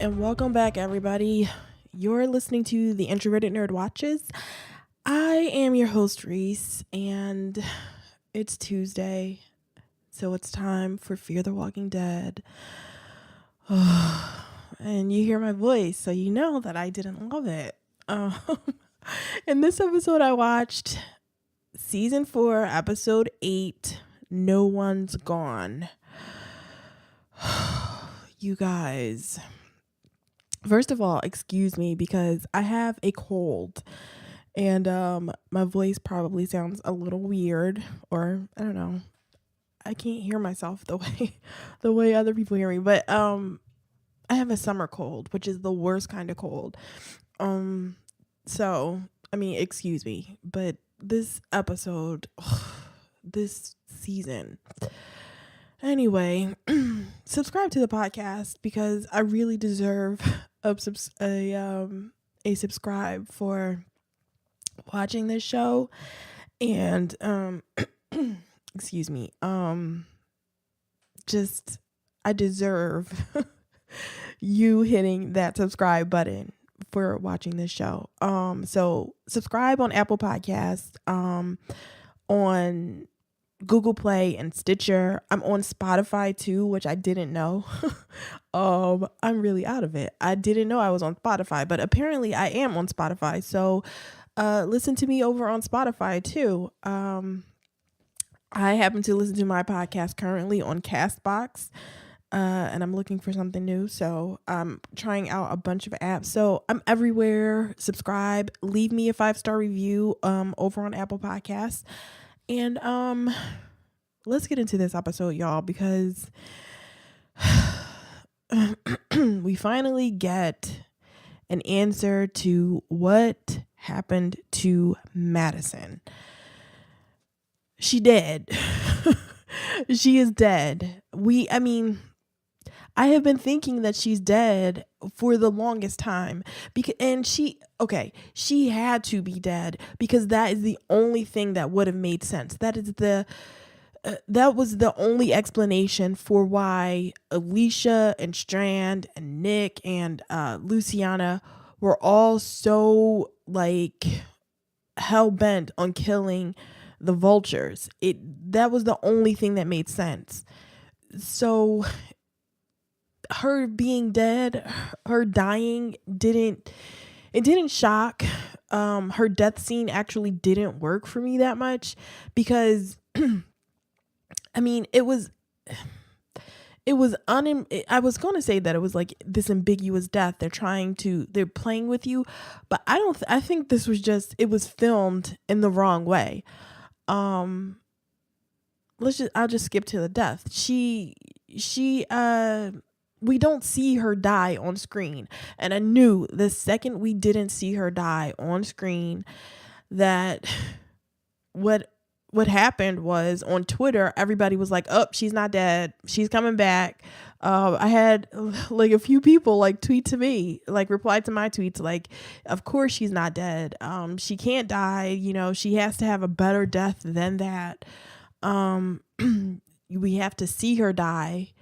and welcome back, everybody. You're listening to the Introverted Nerd Watches. I am your host, Reese, and it's Tuesday, so it's time for Fear the Walking Dead. And you hear my voice, so you know that I didn't love it. In this episode, I watched Season 4, Episode 8, No One's Gone. You guys, first of all, excuse me because I have a cold and my voice probably sounds a little weird, or I don't know. I can't hear myself the way other people hear me, but I have a summer cold, which is the worst kind of cold. So, I mean, excuse me, but this episode, this season, anyway, subscribe to the podcast because I really deserve a subscribe for watching this show. And excuse me, just I deserve you hitting that subscribe button for watching this show. So subscribe on Apple Podcasts, on Google Play and Stitcher. I'm on Spotify too, which I didn't know. I'm really out of it. I didn't know I was on Spotify, but apparently I am on Spotify. So listen to me over on Spotify too. I happen to listen to my podcast currently on Castbox, and I'm looking for something new. So I'm trying out a bunch of apps. So I'm everywhere. Subscribe. Leave me a 5-star review over on Apple Podcasts. And let's get into this episode, y'all, because we finally get an answer to what happened to Madison. She dead. She is dead. I have been thinking that she's dead for the longest time she had to be dead because that is the only thing that would have made sense. That was the only explanation for why Alicia and Strand and Nick and Luciana were all so hell bent on killing the vultures. That was the only thing that made sense. So her being dead, her dying didn't shock. Her death scene actually didn't work for me that much because I mean, I was going to say that it was like this ambiguous death. They're playing with you, but I think this was it was filmed in the wrong way. I'll just skip to the death. We don't see her die on screen. And I knew the second we didn't see her die on screen that what happened was on Twitter, everybody was like, oh, she's not dead. She's coming back. I had a few people tweet to me, reply to my tweets, of course she's not dead. She can't die. She has to have a better death than that. We have to see her die.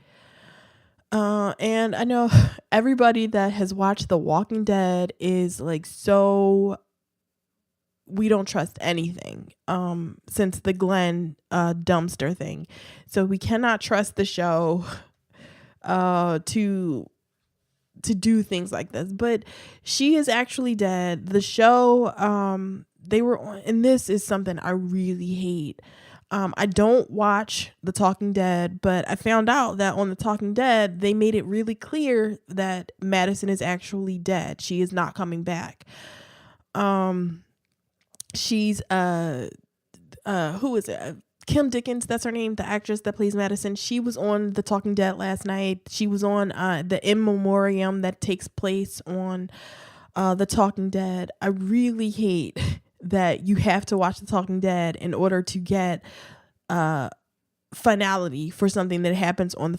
And I know everybody that has watched The Walking Dead is so we don't trust anything since the Glenn dumpster thing. So we cannot trust the show to do things like this. But she is actually dead. The show they were on, and this is something I really hate. I don't watch The Talking Dead, but I found out that on The Talking Dead, they made it really clear that Madison is actually dead. She is not coming back. She's who is it? Kim Dickens, that's her name, the actress that plays Madison. She was on The Talking Dead last night. She was on the In Memoriam that takes place on The Talking Dead. I really hate that you have to watch The Talking Dead in order to get finality for something that happens on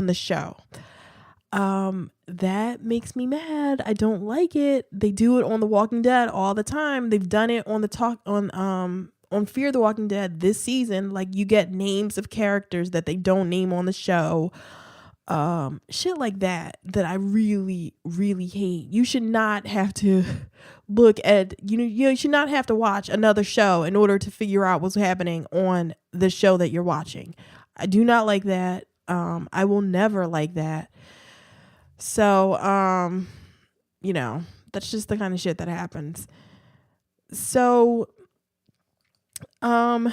the show. That makes me mad. I don't like it. They do it on The Walking Dead all the time. They've done it on Fear the Walking Dead this season. You get names of characters that they don't name on the show. Shit like that I really, really hate. You should not have to look at, you should not have to watch another show in order to figure out what's happening on the show that you're watching. I do not like that. I will never like that. So, that's just the kind of shit that happens. So, I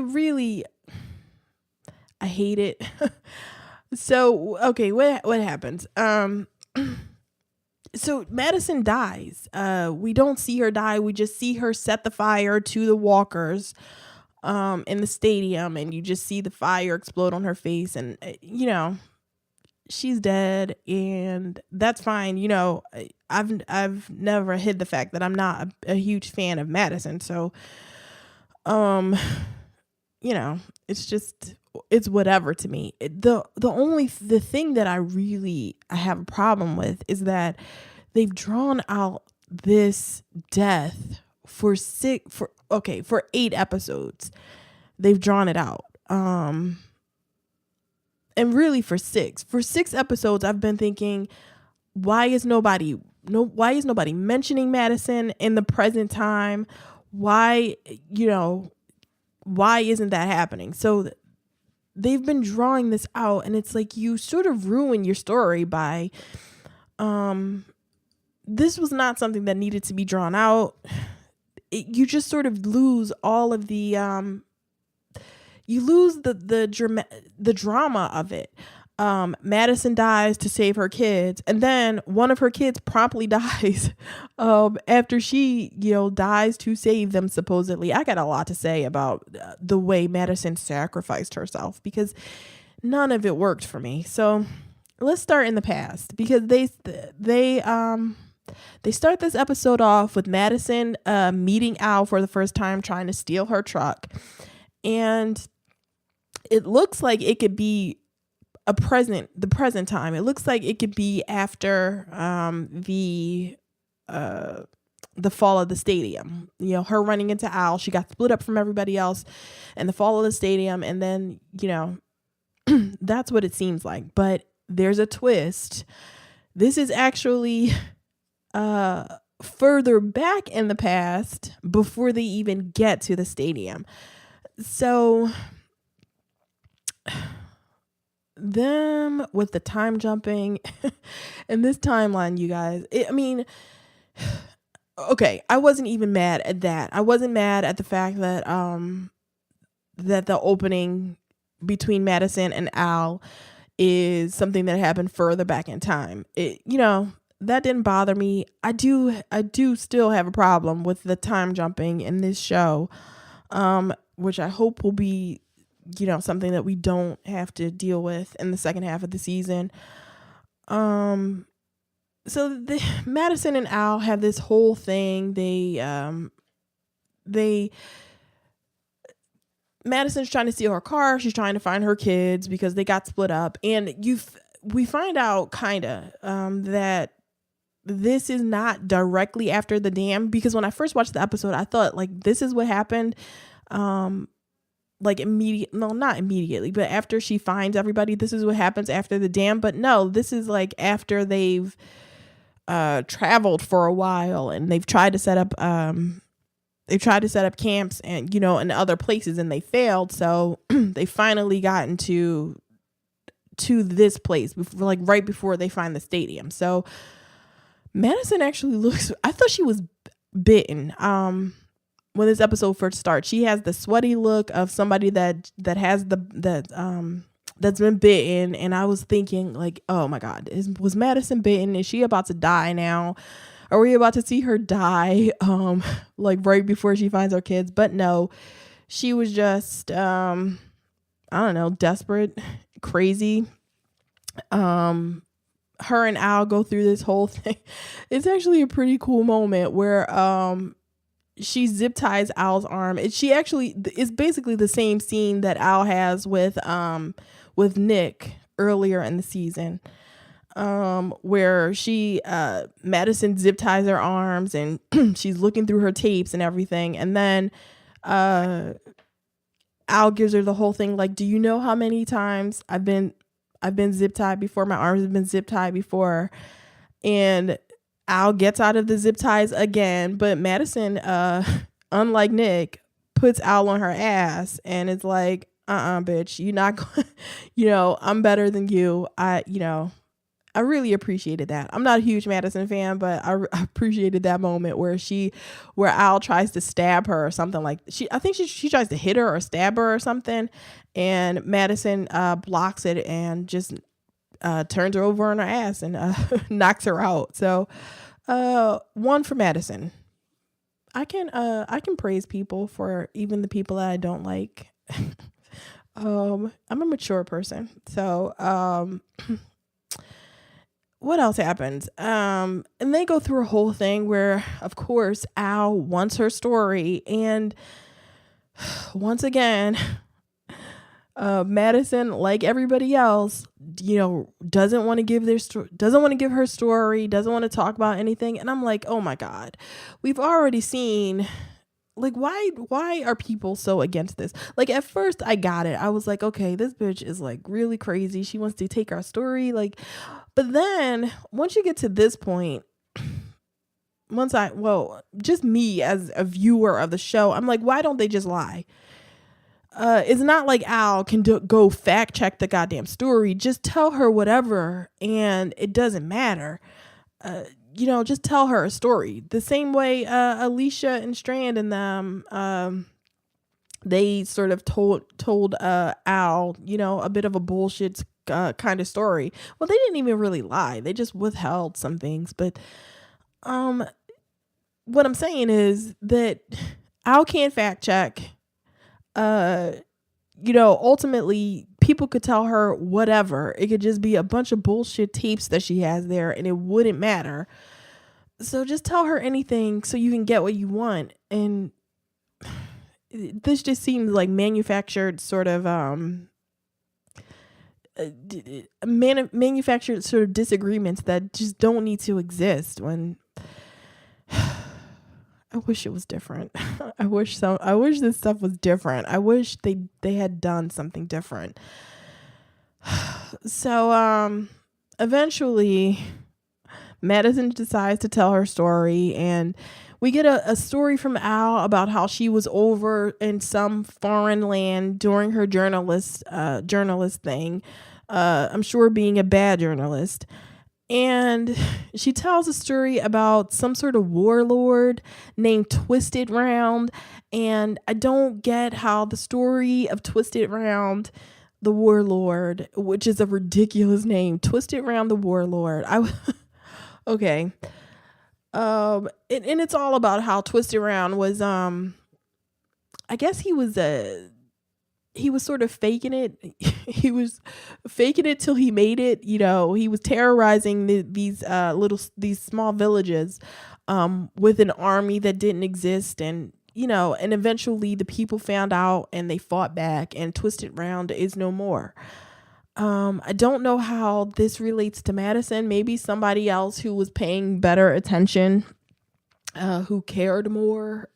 really, I hate it. So, okay, what happens? So Madison dies. We don't see her die. We just see her set the fire to the walkers in the stadium, and you just see the fire explode on her face, and she's dead, and that's fine. I've never hid the fact that I'm not a huge fan of Madison, so it's whatever to me. The thing that I have a problem with is that they've drawn out this death for 8 episodes. They've drawn it out. And really for 6 episodes I've been thinking, why is nobody mentioning Madison in the present time? Why isn't that happening? So they've been drawing this out, and it's like you sort of ruin your story by this was not something that needed to be drawn out. You just sort of lose all of the you lose the drama of it. Madison dies to save her kids, and then one of her kids promptly dies after she dies to save them, supposedly. I got a lot to say about the way Madison sacrificed herself, because none of it worked for me. So let's start in the past, because they start this episode off with Madison meeting Al for the first time, trying to steal her truck, and it looks like it could be the present time. It looks like it could be after the fall of the stadium. Her running into Al, she got split up from everybody else, and the fall of the stadium, and then that's what it seems like. But there's a twist. This is actually further back in the past, before they even get to the stadium. So them with the time jumping and this timeline, you guys, okay, I wasn't even mad at that. I wasn't mad at the fact that that the opening between Madison and Al is something that happened further back in time. That didn't bother me. I do still have a problem with the time jumping in this show, which I hope will be something that we don't have to deal with in the second half of the season. So Madison and Al have this whole thing. Madison's trying to steal her car. She's trying to find her kids because they got split up. And we find out that this is not directly after the dam, because when I first watched the episode, I thought this is what happened. Not immediately, but after she finds everybody, this is what happens after the dam. But no, this is after they've traveled for a while, and they've tried to set up camps and in other places, and they failed. So they finally gotten to this place before, right before they find the stadium. So Madison actually I thought she was bitten. When this episode first starts, she has the sweaty look of somebody that has that's been bitten, and I was thinking oh my God, was Madison bitten? Is she about to die now? Are we about to see her die right before she finds her kids? But no, she was just I don't know, desperate, crazy. Her and Al go through this whole thing. It's actually a pretty cool moment where she zip ties Al's arm. It's basically the same scene that Al has with Nick earlier in the season, where Madison zip ties her arms, and she's looking through her tapes and everything, and then Al gives her the whole thing, like, do you know how many times I've been zip tied before? My arms have been zip tied before. And Al gets out of the zip ties again, but Madison, unlike Nick, puts Al on her ass and it's like, bitch, you not going, I'm better than you. I really appreciated that. I'm not a huge Madison fan, but I appreciated that moment where Al tries to stab her or something like I think she tries to hit her or stab her or something, and Madison blocks it and just turns her over on her ass and knocks her out. So, one for Madison. I can praise people for even the people that I don't like. I'm a mature person, so what else happens? And they go through a whole thing where, of course, Al wants her story, and once again, Madison, like everybody else, doesn't want to give doesn't want to give her story, doesn't want to talk about anything. And I'm like, oh my God, we've already seen, like, why are people so against this? Like, at first I got it. I was like, okay, this bitch is like really crazy. She wants to take our story. Like, but then once you get to this point, just me as a viewer of the show, I'm like, why don't they just lie? It's not like Al can go fact check the goddamn story. Just tell her whatever, and it doesn't matter. Just tell her a story. The same way Alicia and Strand and them, they sort of told Al, a bit of a bullshit kind of story. Well, they didn't even really lie. They just withheld some things. But what I'm saying is that Al can't fact check. Ultimately people could tell her whatever. It could just be a bunch of bullshit tapes that she has there and it wouldn't matter. So just tell her anything so you can get what you want. And this just seems like manufactured sort of manufactured sort of disagreements that just don't need to exist. When I wish it was different. I wish this stuff was different. I wish they had done something different. So eventually Madison decides to tell her story, and we get a story from Al about how she was over in some foreign land during her journalist thing. I'm sure being a bad journalist. And she tells a story about some sort of warlord named Twisted Round. And I don't get how the story of Twisted Round, the warlord, which is a ridiculous name, Twisted Round the warlord. Okay. And it's all about how Twisted Round was, I guess he was sort of faking it. He was faking it till he made it. He was terrorizing these small villages with an army that didn't exist. And, and eventually the people found out and they fought back, and Twisted Round is no more. I don't know how this relates to Madison. Maybe somebody else who was paying better attention, who cared more,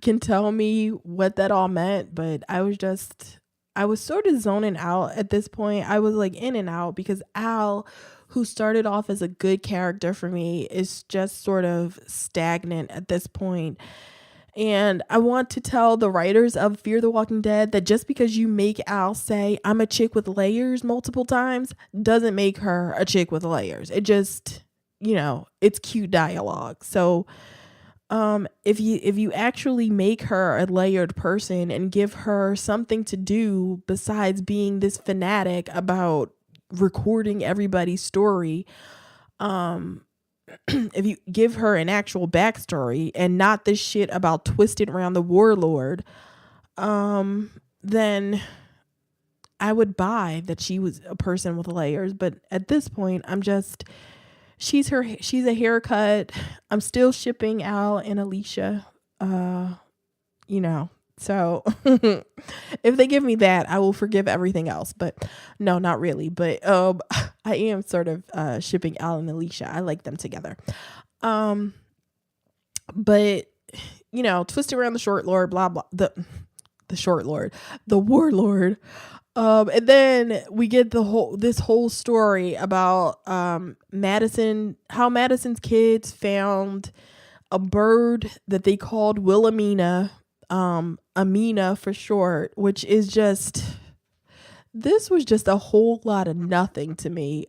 can tell me what that all meant. But I was sort of zoning out at this point. I was like in and out because Al, who started off as a good character for me, is just sort of stagnant at this point. And I want to tell the writers of Fear the Walking Dead that just because you make Al say, I'm a chick with layers multiple times, doesn't make her a chick with layers. It just, it's cute dialogue. So if you actually make her a layered person and give her something to do besides being this fanatic about recording everybody's story, if you give her an actual backstory and not this shit about Twisted Around the warlord, then I would buy that she was a person with layers. But at this point, she's a haircut. I'm still shipping Al and Alicia, so if they give me that, I will forgive everything else. But no, not really. But I am sort of shipping Al and Alicia. I like them together. But Twisted Around the Short Lord, blah blah, the the short lord, the warlord. And then we get this whole story about Madison, how Madison's kids found a bird that they called Wilhelmina, Amina for short, which is just, this was just a whole lot of nothing to me.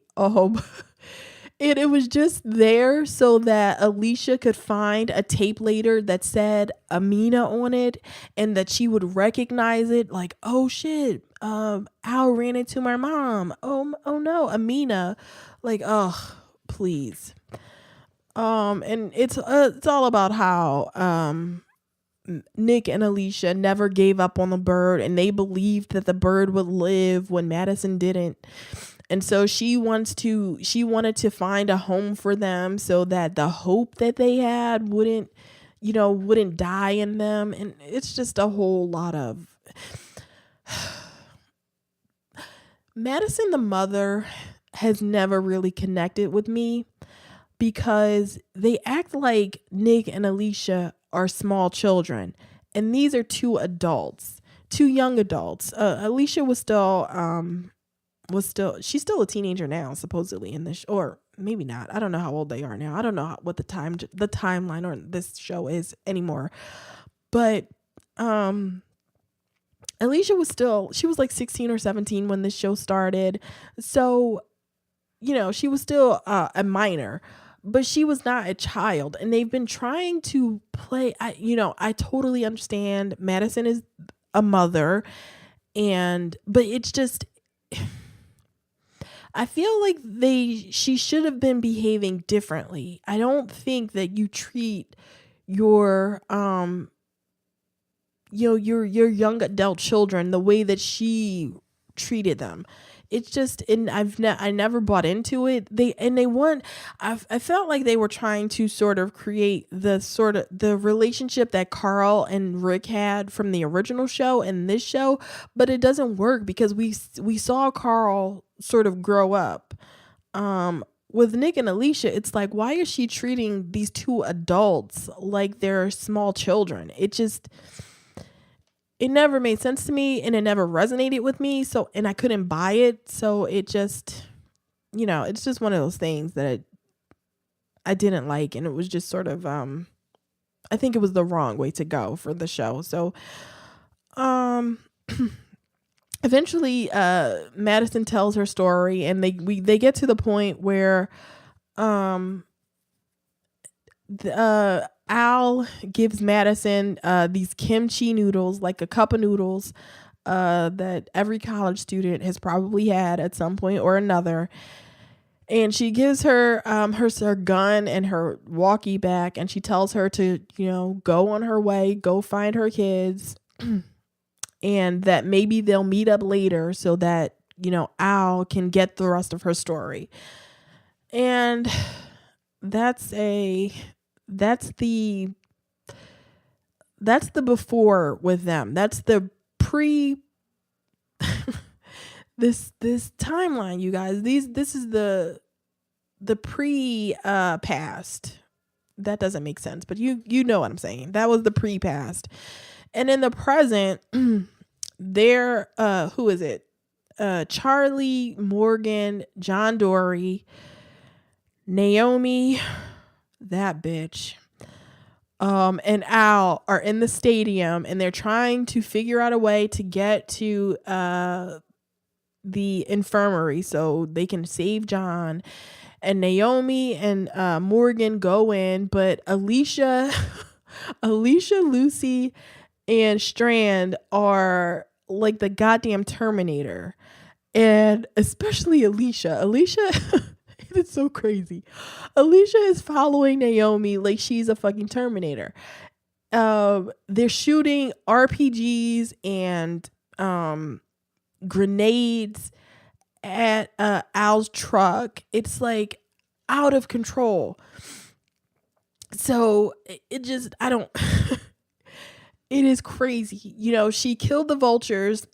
It was just there so that Alicia could find a tape later that said Amina on it, and that she would recognize it, like, oh shit, Al ran into my mom. Oh no, Amina. Like, oh, please. And it's all about how Nick and Alicia never gave up on the bird, and they believed that the bird would live when Madison didn't. And so she wanted to find a home for them so that the hope that they had wouldn't die in them. And it's just a whole lot of Madison, the mother, has never really connected with me because they act like Nick and Alicia are small children. And these are two young adults. Alicia she's still a teenager now, supposedly, in this, or maybe not. I don't know how old they are now. I don't know what the timeline on this show is anymore. But Alicia she was like 16 or 17 when this show started. So, she was still a minor, but she was not a child. And they've been trying to play, I totally understand Madison is a mother, but it's just, I feel like she should have been behaving differently. I don't think that you treat your your young adult children the way that she treated them. It's just, and I never bought into it. I felt like they were trying to sort of create the relationship that Carl and Rick had from the original show and this show, but it doesn't work because we saw Carl sort of grow up. With Nick and Alicia, it's like, why is she treating these two adults like they're small children? It never made sense to me, and it never resonated with me. So, and I couldn't buy it. So it just, it's just one of those things that I didn't like. And it was just sort of, I think it was the wrong way to go for the show. So, eventually, Madison tells her story, and they get to the point where, Al gives Madison these kimchi noodles, like a cup of noodles that every college student has probably had at some point or another. And she gives her her gun and her walkie back, and she tells her to, go on her way, go find her kids, and that maybe they'll meet up later so that, Al can get the rest of her story. And that's the before with them. That's the pre this timeline, you guys. This is the pre past. That doesn't make sense, but you know what I'm saying. That was the pre past. And in the present, they're who is it? Charlie, Morgan, John Dory, Naomi, that bitch, and Al are in the stadium, and they're trying to figure out a way to get to the infirmary so they can save John. And Naomi and Morgan go in, but Alicia, Lucy, and Strand are like the goddamn Terminator. And especially Alicia, it's so crazy. Alicia is following Naomi like she's a fucking Terminator. They're shooting RPGs and grenades at Al's truck. It's like out of control. So it just, I don't, it is crazy. She killed the vultures.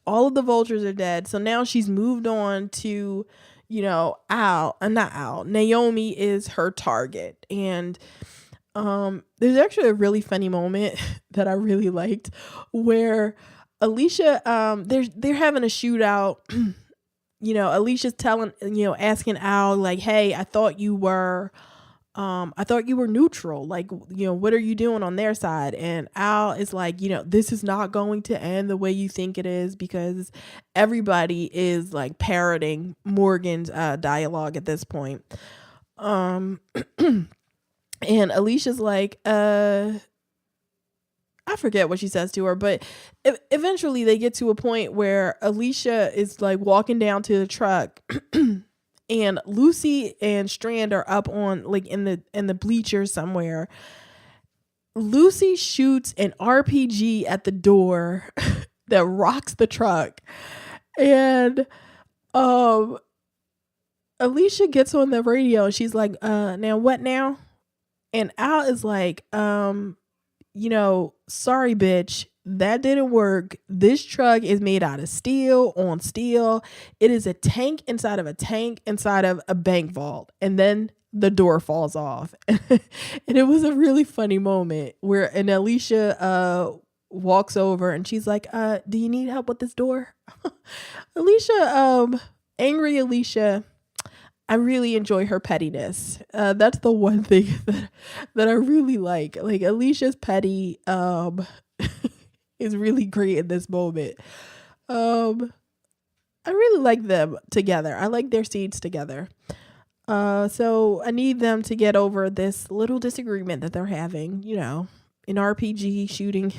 All of the vultures are dead. So now she's moved on to, not Al. Naomi is her target. And there's actually a really funny moment that I really liked where Alicia, they're having a shootout. Alicia's telling, asking Al, like, hey, I thought you were neutral. Like, what are you doing on their side? And Al is like, this is not going to end the way you think it is, because everybody is like parroting Morgan's dialogue at this point. And Alicia's like, I forget what she says to her, but eventually they get to a point where Alicia is like walking down to the truck and Lucy and Strand are up on like in the bleachers somewhere. Lucy shoots an RPG at the door that rocks the truck. And Alicia gets on the radio and she's like, now what now? And Al is like, sorry, bitch, that didn't work. This truck is made out of steel on steel. It is a tank inside of a bank vault. And then the door falls off. And it was a really funny moment where Alicia walks over and she's like, do you need help with this door? Alicia, angry Alicia, I really enjoy her pettiness. That's the one thing that I really like. Like, Alicia's petty is really great in this moment. I really like them together. I like their scenes together. So I need them to get over this little disagreement that they're having, in RPG shooting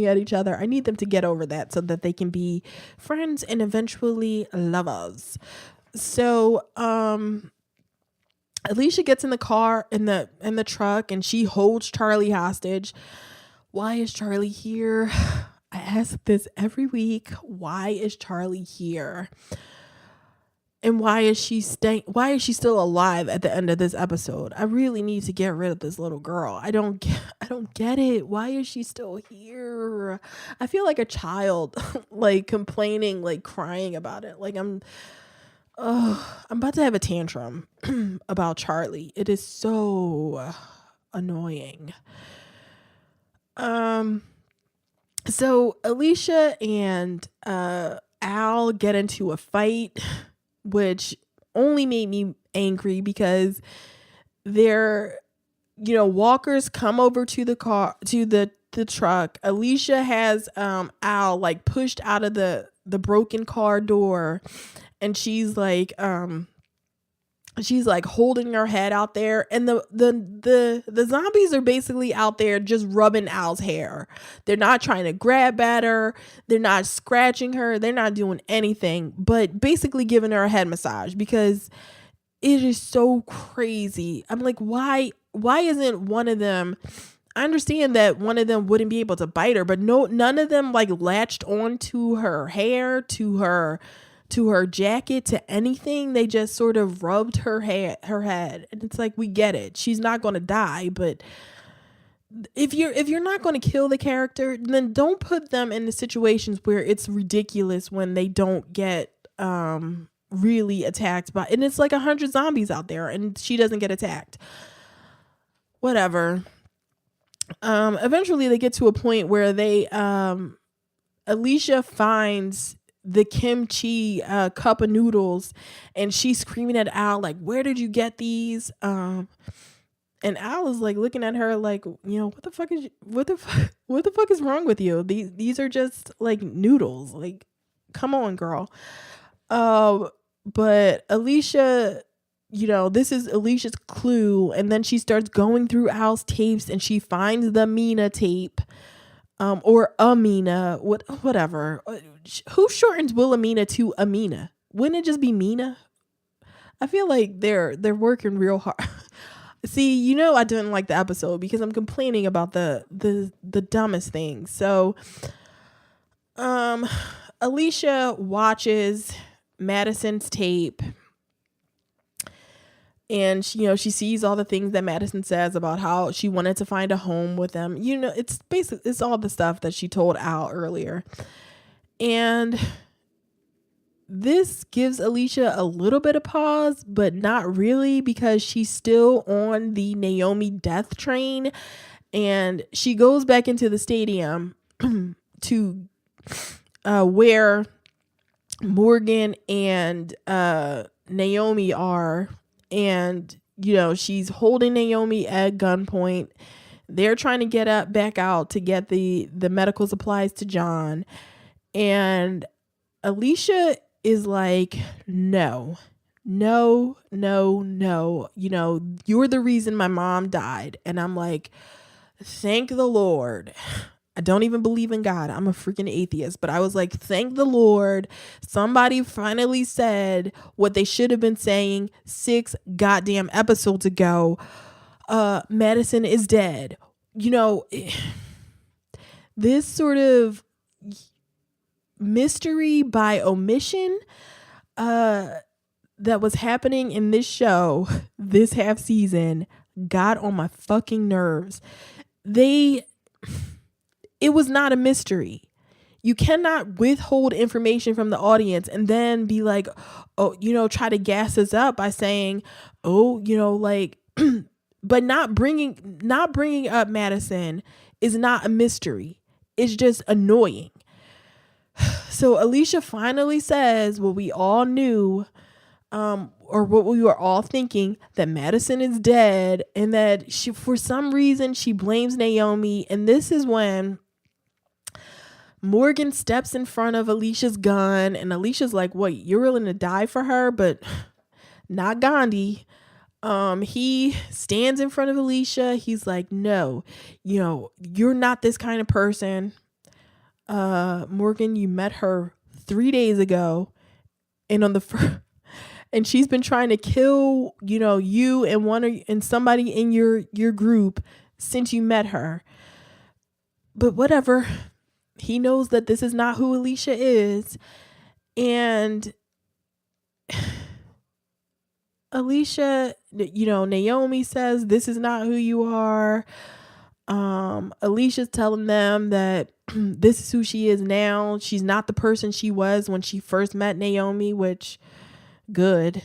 at each other. I need them to get over that so that they can be friends and eventually lovers. So Alicia gets in the car in the truck and she holds Charlie hostage. Why is Charlie here? I ask this every week. Why is Charlie here? And why is she still alive at the end of this episode? I really need to get rid of this little girl. I don't get it. Why is she still here? I feel like a child, like complaining, like crying about it. Like I'm about to have a tantrum about Charlie. It is so annoying. So Alicia and Al get into a fight, which only made me angry because they're, walkers come over to the car, to the truck. Alicia has Al like pushed out of the broken car door. And she's like holding her head out there, and the zombies are basically out there just rubbing Al's hair. They're not trying to grab at her, they're not scratching her, they're not doing anything but basically giving her a head massage because it is so crazy. I'm like, why isn't one of them? I understand that one of them wouldn't be able to bite her, but none of them like latched onto her hair, to her jacket, to anything. They just sort of rubbed her head. And it's like, we get it. She's not going to die, but if you're not going to kill the character, then don't put them in the situations where it's ridiculous when they don't get really attacked by, and it's like 100 zombies out there and she doesn't get attacked. Whatever. Eventually they get to a point where they Alicia finds the kimchi cup of noodles and she's screaming at Al like, where did you get these? And Al is like looking at her like, what the fuck is wrong with you? These are just like noodles. Like, come on, girl. But Alicia, this is Alicia's clue, and then she starts going through Al's tapes and she finds the Mina tape. Or Amina, whatever. Who shortens Wilhelmina to Amina? Wouldn't it just be Mina? I feel like they're working real hard. See, I didn't like the episode because I'm complaining about the dumbest things. So, Alicia watches Madison's tape. And she sees all the things that Madison says about how she wanted to find a home with them. It's basically, it's all the stuff that she told Al earlier. And this gives Alicia a little bit of pause, but not really, because she's still on the Naomi death train. And she goes back into the stadium to where Morgan and Naomi are, and she's holding Naomi at gunpoint. They're trying to get back out to get the medical supplies to John, and Alicia is like, no, no, no, no. You're the reason my mom died. And I'm like, thank the Lord. I don't even believe in God. I'm a freaking atheist. But I was like, thank the Lord. Somebody finally said what they should have been saying 6 goddamn episodes ago. Madison is dead. This sort of mystery by omission that was happening in this show this half season got on my fucking nerves. It was not a mystery. You cannot withhold information from the audience and then be like, try to gas us up by saying, but not bringing up Madison is not a mystery. It's just annoying. So Alicia finally says what we all knew, or what we were all thinking, that Madison is dead, and that for some reason she blames Naomi. And this is when Morgan steps in front of Alicia's gun, and Alicia's like, "What? You're willing to die for her?" But not Gandhi. He stands in front of Alicia. He's like, "No, you're not this kind of person. Morgan, you met her 3 days ago, and and she's been trying to kill, you and somebody in your group since you met her. But whatever." He knows that this is not who Alicia is. And Alicia, Naomi says, "This is not who you are." Alicia's telling them that this is who she is now. She's not the person she was when she first met Naomi, which good.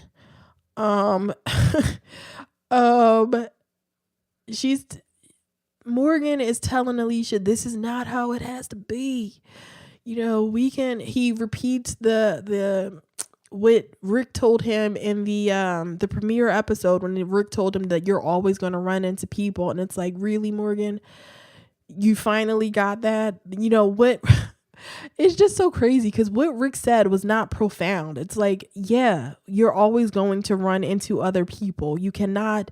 Morgan is telling Alicia, this is not how it has to be. He repeats the what Rick told him in the premiere episode, when Rick told him that you're always going to run into people. And it's like, really, Morgan? You finally got that? What? It's just so crazy, because what Rick said was not profound. It's like, yeah, you're always going to run into other people. You cannot,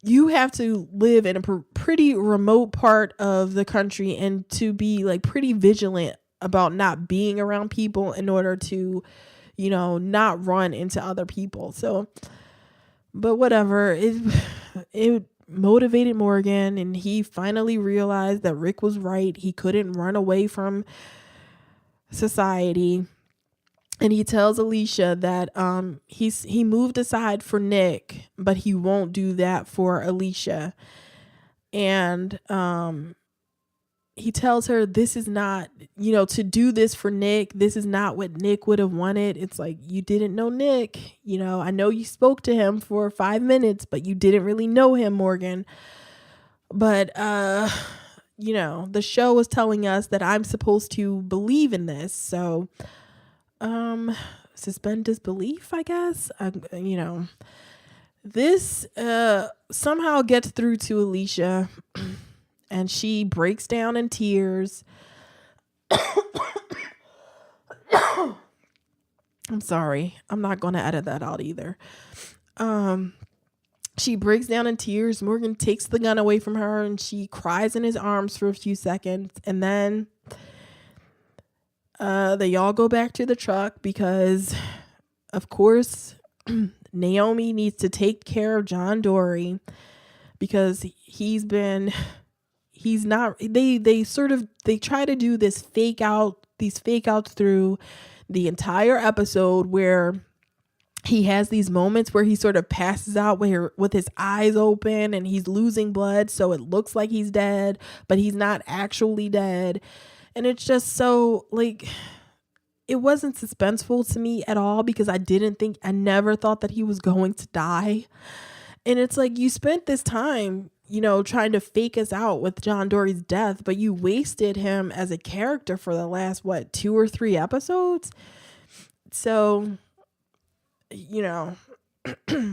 you have to live in a pretty remote part of the country and to be like pretty vigilant about not being around people in order to, not run into other people. So, but whatever, it motivated Morgan, and he finally realized that Rick was right. He couldn't run away from society. And he tells Alicia that he moved aside for Nick, but he won't do that for Alicia. And he tells her, this is not, to do this for Nick, this is not what Nick would have wanted. It's like, you didn't know Nick. I know you spoke to him for 5 minutes, but you didn't really know him, Morgan. But the show was telling us that I'm supposed to believe in this. So suspend disbelief, I guess. This somehow gets through to Alicia, and she breaks down in tears. I'm sorry. I'm not going to edit that out either. She breaks down in tears. Morgan takes the gun away from her, and she cries in his arms for a few seconds, and then they all go back to the truck they try to do these fake outs through the entire episode, where he has these moments where he sort of passes out with his eyes open, and he's losing blood, so it looks like he's dead, but he's not actually dead. And it's just so, like, it wasn't suspenseful to me at all, because I never thought that he was going to die. And it's like, you spent this time, trying to fake us out with John Dory's death, but you wasted him as a character for the last, 2 or 3 episodes? So,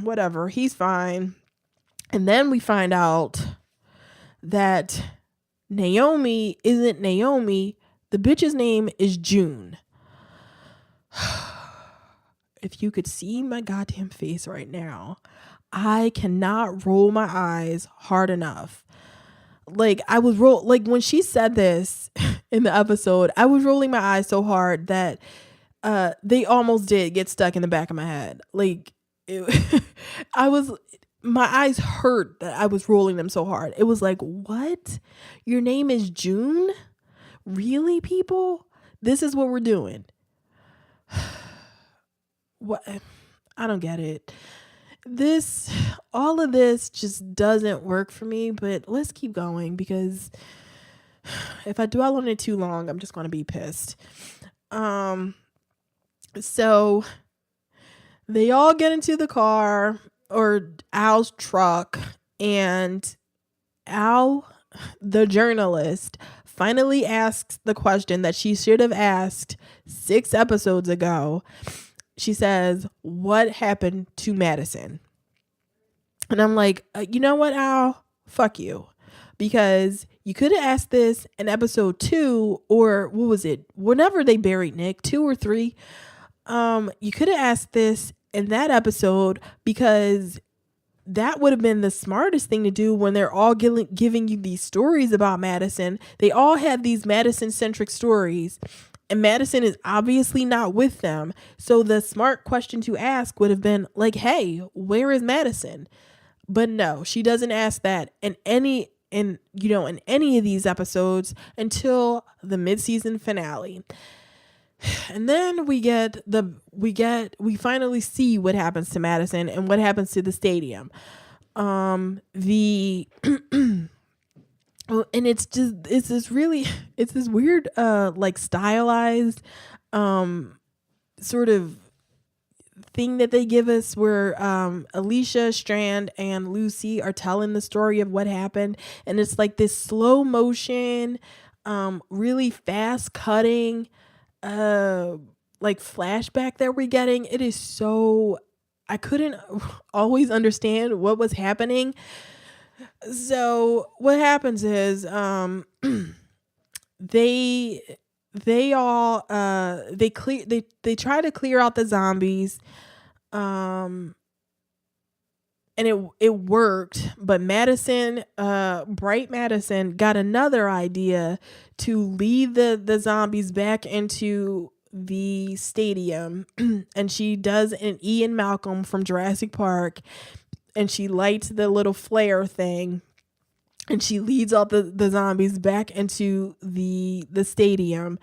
whatever, he's fine. And then we find out that Naomi isn't Naomi. The bitch's name is June. If you could see my goddamn face right now, I cannot roll my eyes hard enough. Like, when she said this in the episode, I was rolling my eyes so hard that they almost did get stuck in the back of my head. Like, my eyes hurt that I was rolling them so hard. It was like, what? Your name is June? Really, people? This is what we're doing. What? I don't get it. All of this just doesn't work for me, but let's keep going, because if I dwell on it too long, I'm just going to be pissed. So they all get into the car, or Al's truck, and Al, the journalist, finally asks the question that she should have asked 6 episodes ago. She says, what happened to Madison? And I'm like, you know what, Al? Fuck you. Because you could have asked this in episode 2, or what was it? Whenever they buried Nick, 2 or 3. You could have asked this in that episode, because that would have been the smartest thing to do when they're all giving you these stories about Madison. They all had these Madison-centric stories, and Madison is obviously not with them. So the smart question to ask would have been like, hey, where is Madison? But no, she doesn't ask that in any of these episodes until the mid-season finale. And then we finally see what happens to Madison and what happens to the stadium. And it's this weird, like, stylized, sort of thing that they give us where, Alicia, Strand, and Lucy are telling the story of what happened. And it's like this slow motion, really fast cutting, like, flashback that we're getting. It is so, I couldn't always understand what was happening. So what happens is, they try to clear out the zombies, and it worked, but Madison, Bright Madison, got another idea to lead the zombies back into the stadium. And she does an Ian Malcolm from Jurassic Park, and she lights the little flare thing, and she leads all the zombies back into the stadium.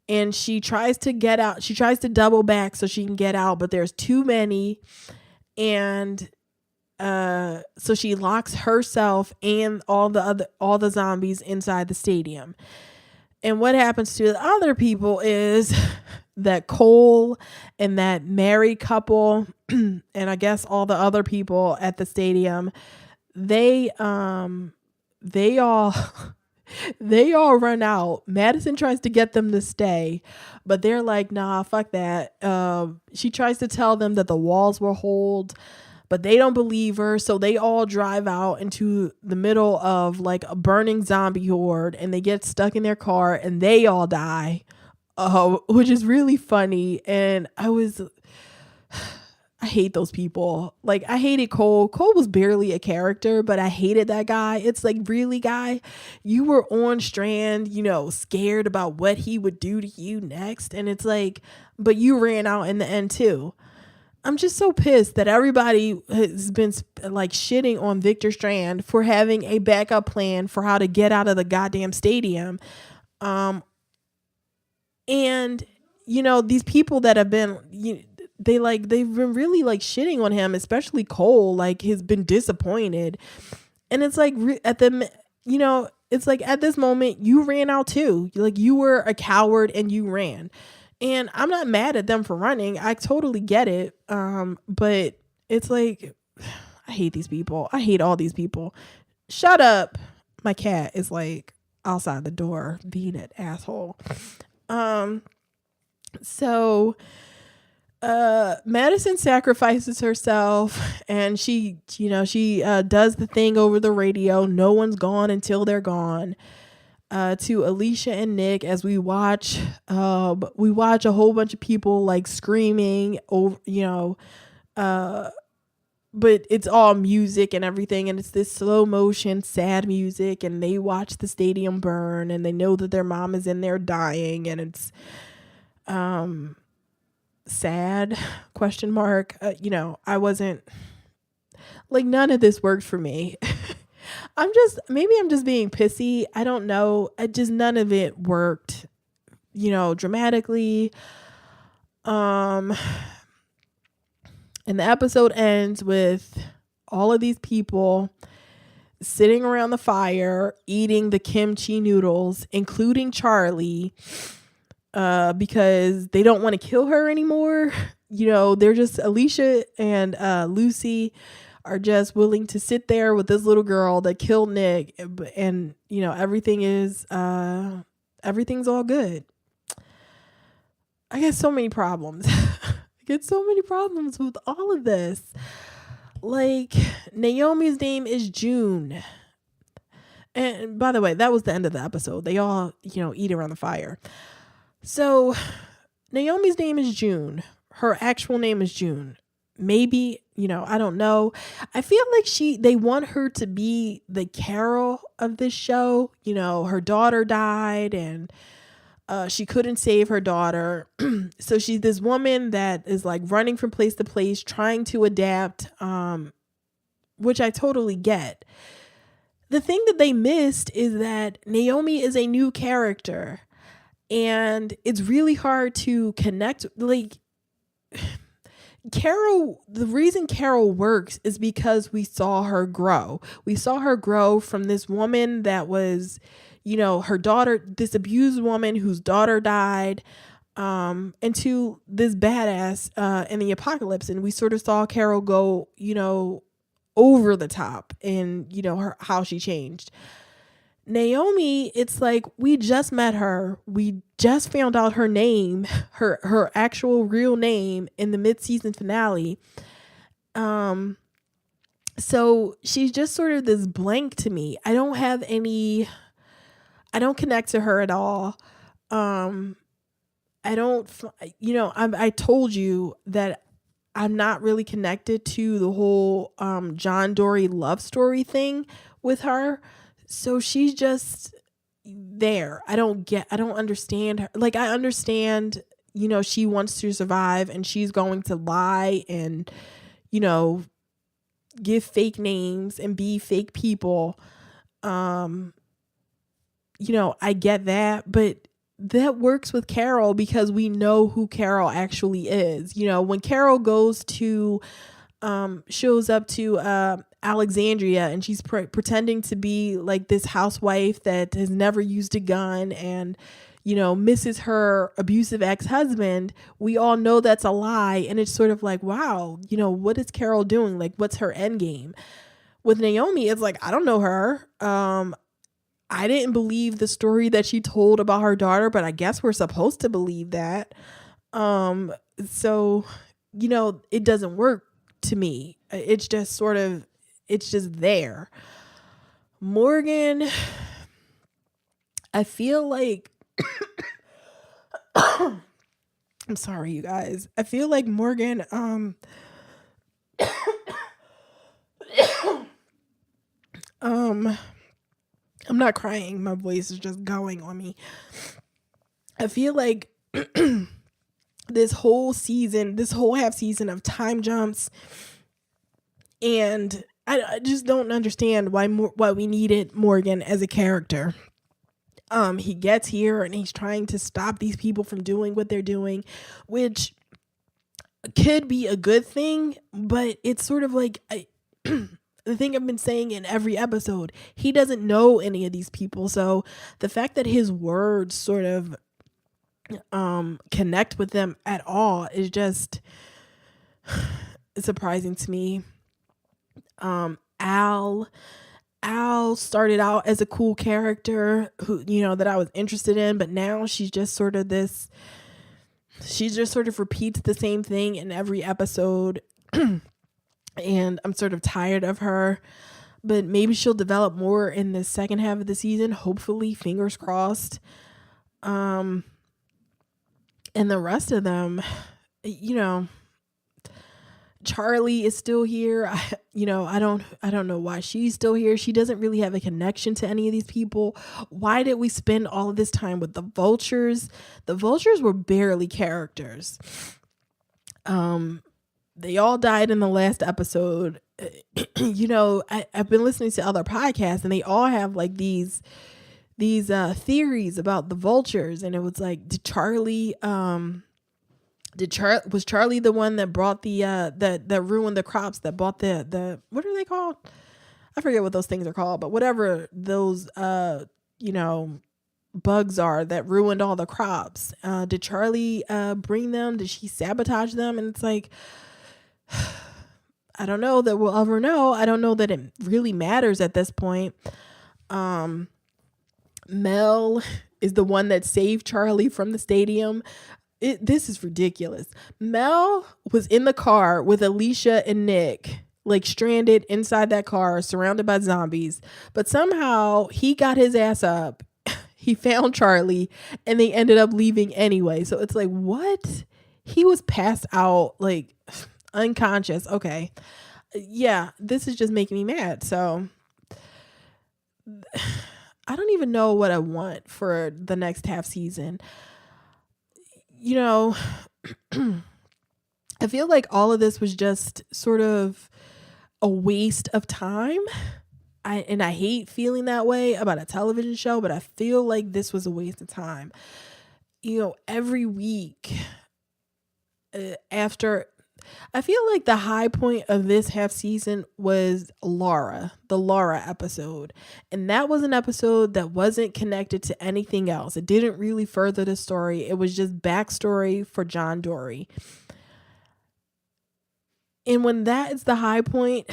And she tries to get out. She tries to double back so she can get out, but there's too many. And so she locks herself and all the zombies inside the stadium. And what happens to the other people is that Cole and that married couple, and I guess all the other people at the stadium, they all run out. Madison tries to get them to stay, but they're like, nah, fuck that. She tries to tell them that the walls will hold, but they don't believe her. So they all drive out into the middle of like a burning zombie horde, and they get stuck in their car and they all die, which is really funny. And I hate those people. Like, I hated Cole. Cole was barely a character, but I hated that guy. It's like, really, guy? You were on Strand, scared about what he would do to you next. And it's like, but you ran out in the end too. I'm just so pissed that everybody has been like shitting on Victor Strand for having a backup plan for how to get out of the goddamn stadium. And these people that have been, they've been really like shitting on him, especially Cole, like, has been disappointed. And it's like it's like at this moment you ran out too. Like, you were a coward and you ran. And I'm not mad at them for running. I totally get it. But it's like, I hate these people. I hate all these people. Shut up. My cat is like outside the door being an asshole. Um so Madison sacrifices herself and she does the thing over the radio, no one's gone until they're gone, to Alicia and Nick, as we watch a whole bunch of people like screaming over, but it's all music and everything, and it's this slow motion sad music, and they watch the stadium burn and they know that their mom is in there dying, and it's sad question mark. I wasn't like, none of this worked for me. I'm just being pissy, I don't know, none of it worked, dramatically. um and the episode ends with all of these people sitting around the fire eating the kimchi noodles, including Charlie, because they don't want to kill her anymore. They're just, Alicia and Lucy are just willing to sit there with this little girl that killed Nick, and everything's all good. I get so many problems. I get so many problems with all of this. Like, Naomi's name is June. And by the way, that was the end of the episode. They all, eat around the fire. So Naomi's name is June. Her actual name is June. Maybe, I don't know. I feel like they want her to be the Carol of this show. Her daughter died and she couldn't save her daughter. So she's this woman that is like running from place to place, trying to adapt, which I totally get. The thing that they missed is that Naomi is a new character, and it's really hard to connect. Like, Carol, the reason Carol works is because we saw her grow. We saw her grow from this woman that was, her daughter, this abused woman whose daughter died, into this badass in the apocalypse. And we sort of saw Carol go, over the top in, how she changed. Naomi, it's like, we just met her. We just found out her name, her actual real name, in the mid-season finale. So she's just sort of this blank to me. I don't connect to her at all. I told you that I'm not really connected to the whole John Dory love story thing with her. So she's just there. I don't understand her. Like, I understand, she wants to survive and she's going to lie and, give fake names and be fake people. I get that, but that works with Carol because we know who Carol actually is. When Carol shows up to Alexandria and she's pretending to be like this housewife that has never used a gun and, misses her abusive ex-husband, we all know that's a lie. And it's sort of like, wow, what is Carol doing? Like, what's her end game? With Naomi, it's like, I don't know her. I didn't believe the story that she told about her daughter, but I guess we're supposed to believe that. So, it doesn't work to me. It's just there. Morgan, I feel like, I'm sorry, you guys. I feel like Morgan, I'm not crying. My voice is just going on me. I feel like this whole half season of time jumps, and I just don't understand why we needed Morgan as a character. He gets here and he's trying to stop these people from doing what they're doing, which could be a good thing, but it's sort of like the thing I've been saying in every episode, he doesn't know any of these people. So the fact that his words sort of connect with them at all is just surprising to me. Al, Al started out as a cool character who, that I was interested in, but now she just sort of repeats the same thing in every episode. And I'm sort of tired of her, but maybe she'll develop more in the second half of the season. Hopefully, fingers crossed. And the rest of them, you know, Charlie is still here. I don't know why she's still here. She doesn't really have a connection to any of these people. Why did we spend all of this time with the vultures? The vultures were barely characters. They all died in the last episode. I've been listening to other podcasts and they all have like these theories about the vultures, and it was like, was Charlie the one that brought the that ruined the crops, that bought the what are they called? I forget what those things are called, but whatever those bugs are that ruined all the crops. Did Charlie bring them? Did she sabotage them? And it's like, I don't know that we'll ever know. I don't know that it really matters at this point. Mel is the one that saved Charlie from the stadium. This is ridiculous. Mel was in the car with Alicia and Nick, like stranded inside that car, surrounded by zombies. But somehow he got his ass up. He found Charlie and they ended up leaving anyway. So it's like, what? He was passed out, like unconscious. Okay. Yeah, this is just making me mad. So I don't even know what I want for the next half season. I feel like all of this was just sort of a waste of time. I hate feeling that way about a television show, but I feel like this was a waste of time. Every week after, I feel like the high point of this half season was the Laura episode. And that was an episode that wasn't connected to anything else. It didn't really further the story. It was just backstory for John Dory. And when that is the high point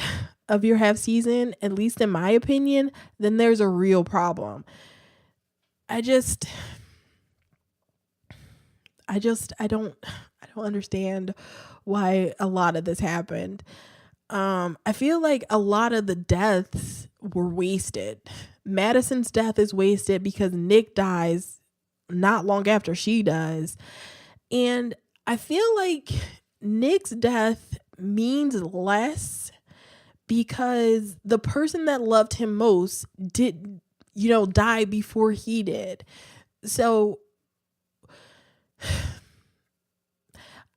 of your half season, at least in my opinion, then there's a real problem. I don't understand why a lot of this happened. I feel like a lot of the deaths were wasted. Madison's death is wasted because Nick dies not long after she does. And I feel like Nick's death means less because the person that loved him most did, die before he did. So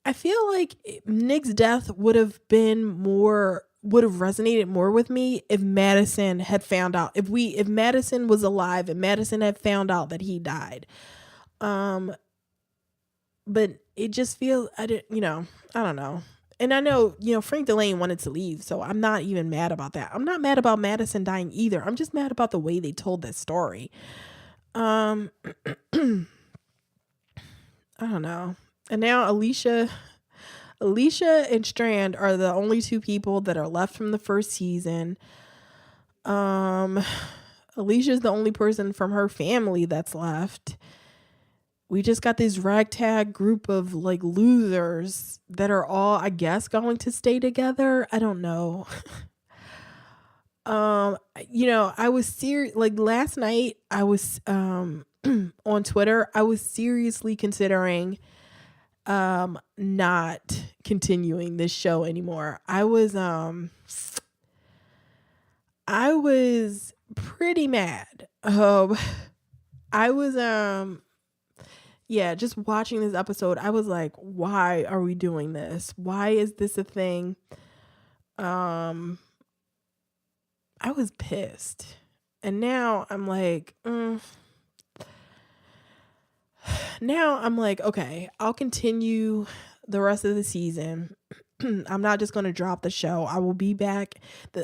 I feel like Nick's death would have resonated more with me if Madison had found out, if Madison was alive and Madison had found out that he died. But it just feels, I don't know. And I know, Frank Delane wanted to leave, so I'm not even mad about that. I'm not mad about Madison dying either. I'm just mad about the way they told this story. I don't know. And now Alicia and Strand are the only two people that are left from the first season. Alicia's the only person from her family that's left. We just got this ragtag group of like losers that are all, I guess, going to stay together. I don't know. I was serious. Like last night, I was on Twitter. I was seriously considering not continuing this show anymore. I was pretty mad. I was just watching this episode, I was like, why are we doing this? Why is this a thing? I was pissed. And now I'm like, okay, I'll continue the rest of the season. I'm not just going to drop the show. I will be back.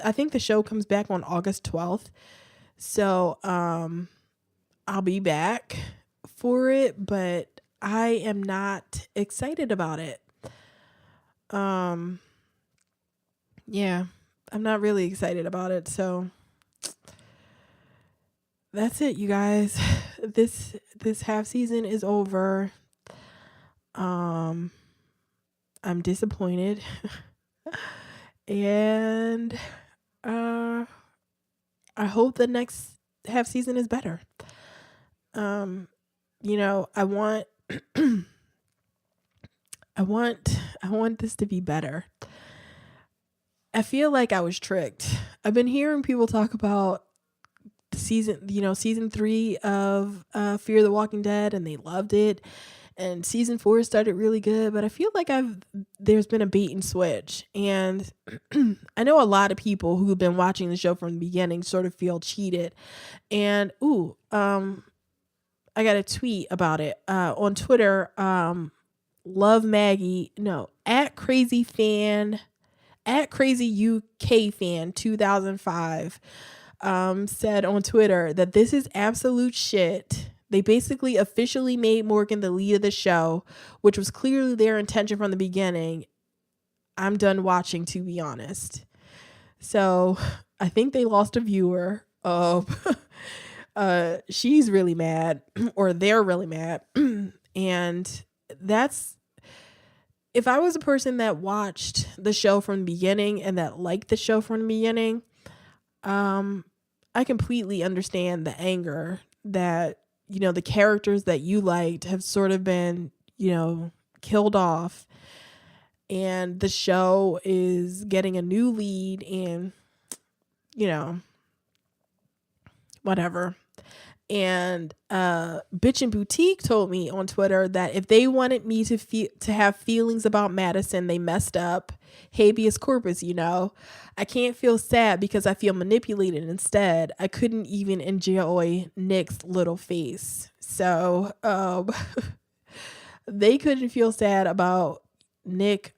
I think the show comes back on August 12th. So, I'll be back for it, but I am not excited about it. Yeah, I'm not really excited about it. So that's it, you guys. This half season is over. Um, I'm disappointed, and uh, I hope the next half season is better. Um, I want, I want this to be better. I feel like I was tricked. I've been hearing people talk about season 3 of Fear the Walking Dead, and they loved it. And season 4 started really good, but I feel like there's been a bait and switch. And I know a lot of people who've been watching the show from the beginning sort of feel cheated. And I got a tweet about it on Twitter. Love Maggie, no, at crazy UK fan 2005 said on Twitter that this is absolute shit. They basically officially made Morgan the lead of the show, which was clearly their intention from the beginning. I'm done watching, to be honest. So I think they lost a viewer. She's really mad, or they're really mad. And that's, if I was a person that watched the show from the beginning and that liked the show from the beginning, I completely understand the anger that, the characters that you liked have sort of been, killed off, and the show is getting a new lead, and, whatever. And Bitch and Boutique told me on Twitter that if they wanted me to have feelings about Madison, they messed up. Habeas corpus, I can't feel sad because I feel manipulated instead. I couldn't even enjoy Nick's little face. So they couldn't feel sad about Nick,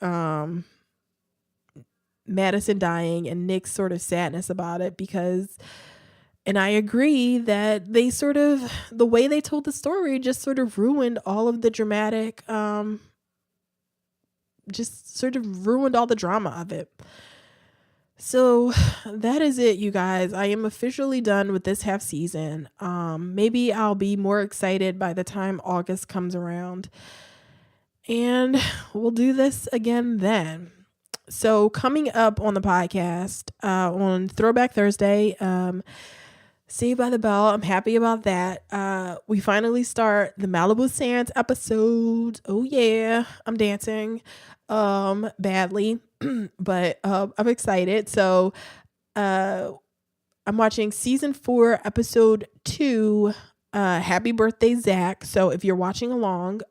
Madison dying, and Nick's sort of sadness about it, because, and I agree that the way they told the story just sort of ruined all of the dramatic, just sort of ruined all the drama of it. So that is it, you guys. I am officially done with this half season. Maybe I'll be more excited by the time August comes around, and we'll do this again then. So coming up on the podcast, on Throwback Thursday, Saved by the Bell. I'm happy about that. We finally start the Malibu Sands episodes. Oh yeah, I'm dancing badly, but I'm excited. So I'm watching season 4, episode 2, Happy Birthday, Zach. So if you're watching along,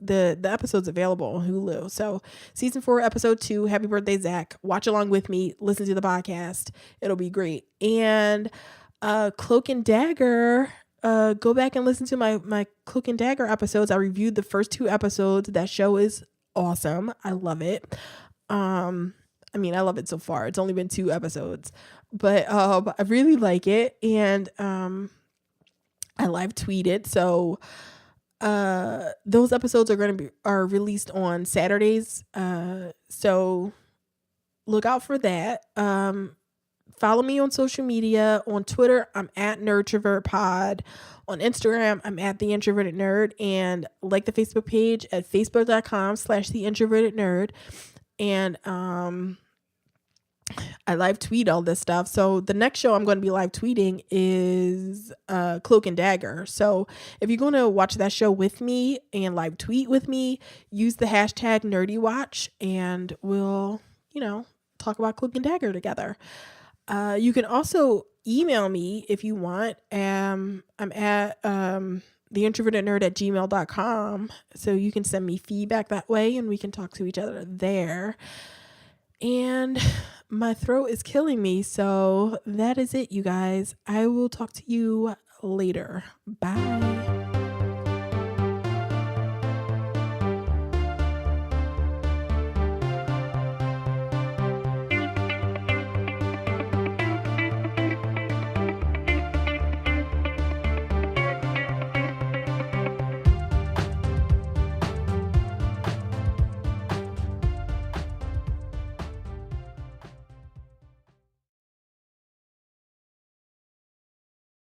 the episode's available on Hulu. So season 4, episode 2, Happy Birthday, Zach. Watch along with me. Listen to the podcast. It'll be great. And Cloak and Dagger. Go back and listen to my Cloak and Dagger episodes. I reviewed the first 2 episodes. That show is awesome. I love it. I love it so far. It's only been 2 episodes, but I really like it. And I live tweeted. So those episodes are released on Saturdays. So look out for that. Follow me on social media. On Twitter, I'm at NerdTrovertPod. On Instagram, I'm at The Introverted Nerd. And like the Facebook page at facebook.com/TheIntrovertedNerd. And I live tweet all this stuff. So the next show I'm going to be live tweeting is Cloak and Dagger. So if you're going to watch that show with me and live tweet with me, use the hashtag NerdyWatch, and we'll, talk about Cloak and Dagger together. You can also email me if you want. I'm at theintrovertednerd@gmail.com. So you can send me feedback that way, and we can talk to each other there. And my throat is killing me. So that is it, you guys. I will talk to you later. Bye.